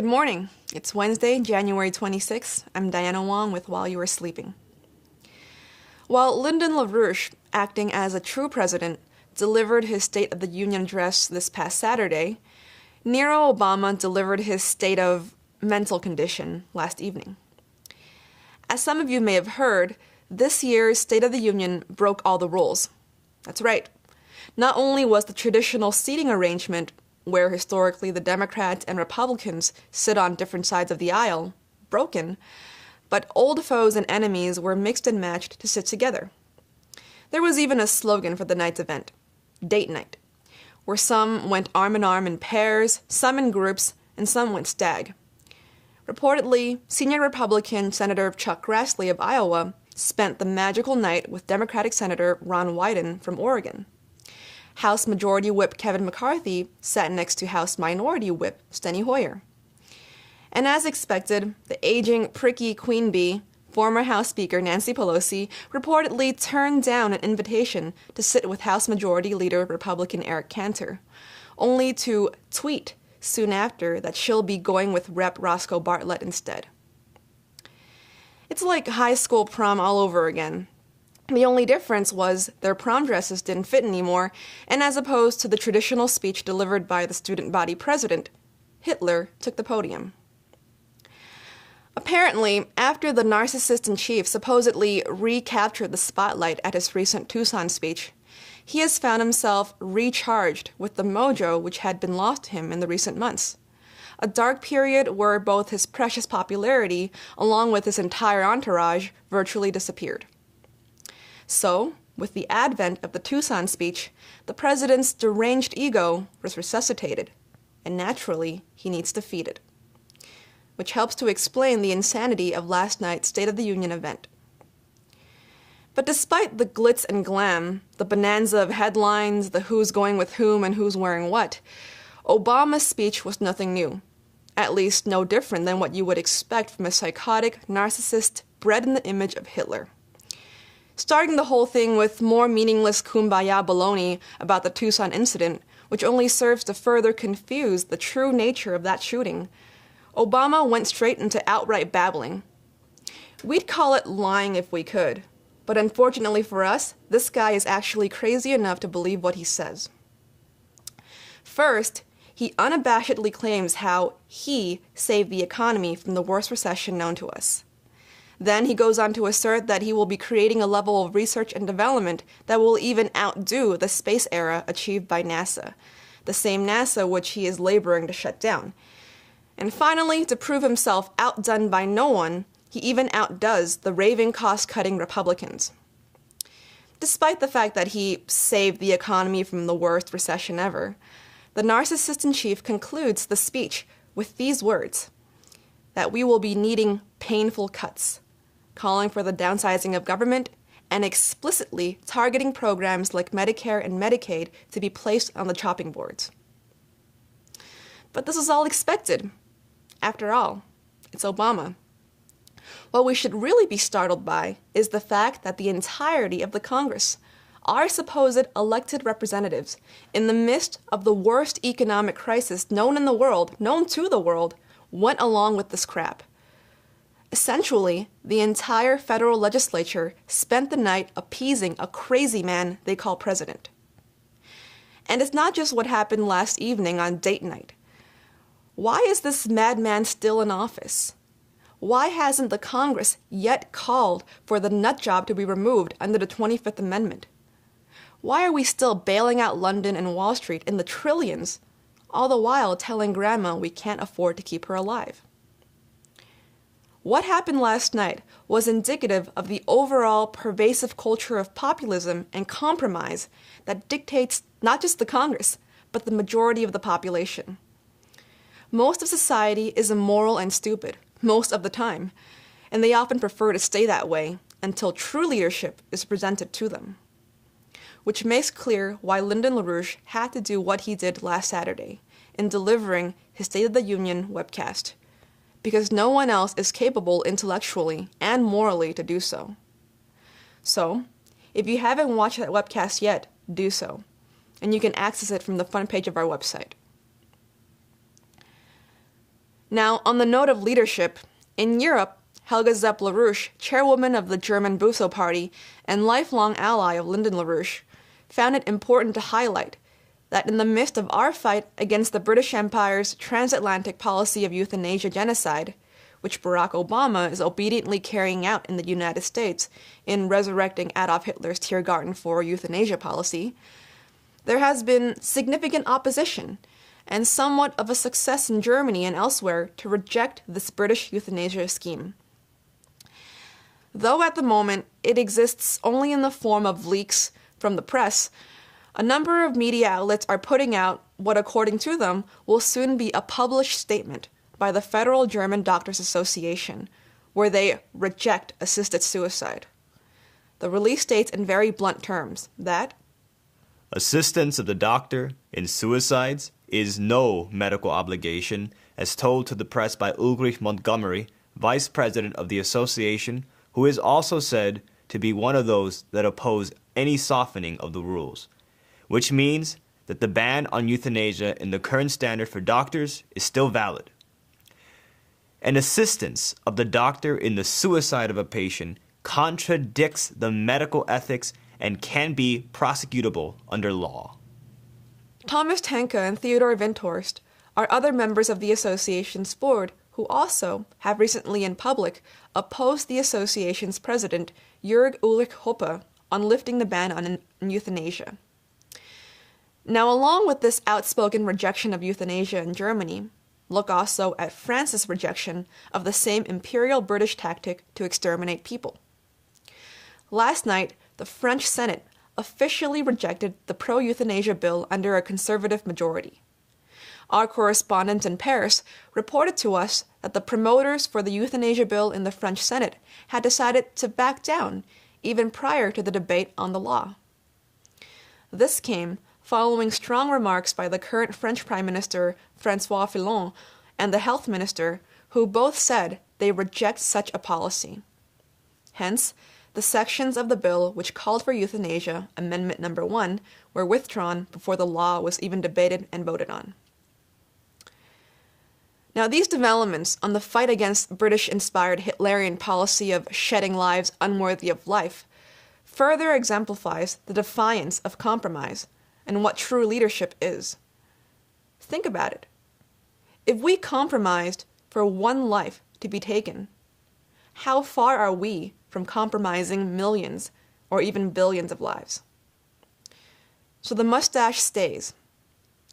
Good morning. It's Wednesday, January 26th. I'm Diana Wong with While You Were Sleeping. While Lyndon LaRouche, acting as a true president, delivered his State of the Union address this past Saturday, Nero Obama delivered his state of mental condition last evening. As some of you may have heard, this year's State of the Union broke all the rules. That's right. Not only was the traditional seating arrangement, where historically the Democrats and Republicans sit on different sides of the aisle, broken, but old foes and enemies were mixed and matched to sit together. There was even a slogan for the night's event, Date Night, where some went arm in arm in pairs, some in groups, and some went stag. Reportedly, senior Republican Senator Chuck Grassley of Iowa spent the magical night with Democratic Senator Ron Wyden from Oregon. House Majority Whip Kevin McCarthy sat next to House Minority Whip Steny Hoyer. And as expected, the aging, pricky queen bee, former House Speaker Nancy Pelosi, reportedly turned down an invitation to sit with House Majority Leader Republican Eric Cantor, only to tweet soon after that she'll be going with Rep. Roscoe Bartlett instead. It's like high school prom all over again. The only difference was their prom dresses didn't fit anymore, and as opposed to the traditional speech delivered by the student body president, Hitler took the podium. Apparently, after the narcissist in chief supposedly recaptured the spotlight at his recent Tucson speech, he has found himself recharged with the mojo which had been lost to him in the recent months. A dark period where both his precious popularity, along with his entire entourage, virtually disappeared. So, with the advent of the Tucson speech, the president's deranged ego was resuscitated, and naturally, he needs to feed it, which helps to explain the insanity of last night's State of the Union event. But despite the glitz and glam, the bonanza of headlines, the who's going with whom and who's wearing what, Obama's speech was nothing new, at least no different than what you would expect from a psychotic narcissist bred in the image of Hitler. Starting the whole thing with more meaningless kumbaya baloney about the Tucson incident, which only serves to further confuse the true nature of that shooting, Obama went straight into outright babbling. We'd call it lying if we could, but unfortunately for us, this guy is actually crazy enough to believe what he says. First, he unabashedly claims how he saved the economy from the worst recession known to us. Then he goes on to assert that he will be creating a level of research and development that will even outdo the space era achieved by NASA, the same NASA which he is laboring to shut down. And finally, to prove himself outdone by no one, he even outdoes the raving cost-cutting Republicans. Despite the fact that he saved the economy from the worst recession ever, the narcissist in chief concludes the speech with these words, that we will be needing painful cuts, calling for the downsizing of government, and explicitly targeting programs like Medicare and Medicaid to be placed on the chopping boards. But this is all expected. After all, it's Obama. What we should really be startled by is the fact that the entirety of the Congress, our supposed elected representatives, in the midst of the worst economic crisis known to the world, went along with this crap. Essentially, the entire federal legislature spent the night appeasing a crazy man they call president. And it's not just what happened last evening on date night. Why is this madman still in office? Why hasn't the Congress yet called for the nut job to be removed under the 25th Amendment? Why are we still bailing out London and Wall Street in the trillions, all the while telling Grandma we can't afford to keep her alive? What happened last night was indicative of the overall pervasive culture of populism and compromise that dictates not just the Congress, but the majority of the population. Most of society is immoral and stupid, most of the time, and they often prefer to stay that way until true leadership is presented to them. Which makes clear why Lyndon LaRouche had to do what he did last Saturday in delivering his State of the Union webcast, because no one else is capable intellectually and morally to do so. So, if you haven't watched that webcast yet, do so, and you can access it from the front page of our website. Now, on the note of leadership, in Europe, Helga Zepp-LaRouche, chairwoman of the German Busso Party and lifelong ally of Lyndon LaRouche, found it important to highlight that in the midst of our fight against the British Empire's transatlantic policy of euthanasia genocide, which Barack Obama is obediently carrying out in the United States in resurrecting Adolf Hitler's Tiergarten for euthanasia policy, there has been significant opposition and somewhat of a success in Germany and elsewhere to reject this British euthanasia scheme. Though at the moment it exists only in the form of leaks from the press, a number of media outlets are putting out what, according to them, will soon be a published statement by the Federal German Doctors Association, where they reject assisted suicide. The release states in very blunt terms that assistance of the doctor in suicides is no medical obligation, as told to the press by Ulrich Montgomery, vice president of the association, who is also said to be one of those that oppose any softening of the rules, which means that the ban on euthanasia in the current standard for doctors is still valid. An assistance of the doctor in the suicide of a patient contradicts the medical ethics and can be prosecutable under law. Thomas Tanke and Theodor Windhorst are other members of the association's board who also have recently in public opposed the association's president, Jörg Ulrich Hoppe, on lifting the ban on euthanasia. Now, along with this outspoken rejection of euthanasia in Germany, look also at France's rejection of the same imperial British tactic to exterminate people. Last night, the French Senate officially rejected the pro-euthanasia bill under a conservative majority. Our correspondent in Paris reported to us that the promoters for the euthanasia bill in the French Senate had decided to back down even prior to the debate on the law. This came following strong remarks by the current French Prime Minister François Fillon and the Health Minister, who both said they reject such a policy. Hence, the sections of the bill which called for euthanasia, Amendment Number 1, were withdrawn before the law was even debated and voted on. Now, these developments on the fight against British-inspired Hitlerian policy of shedding lives unworthy of life further exemplifies the defiance of compromise and what true leadership is. Think about it. If we compromised for one life to be taken, how far are we from compromising millions or even billions of lives? So the mustache stays.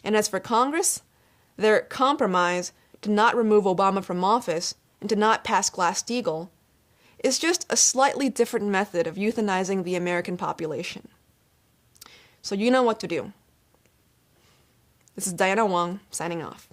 And as for Congress, their compromise to not remove Obama from office and to not pass Glass-Steagall is just a slightly different method of euthanizing the American population. So you know what to do. This is Diana Wong, signing off.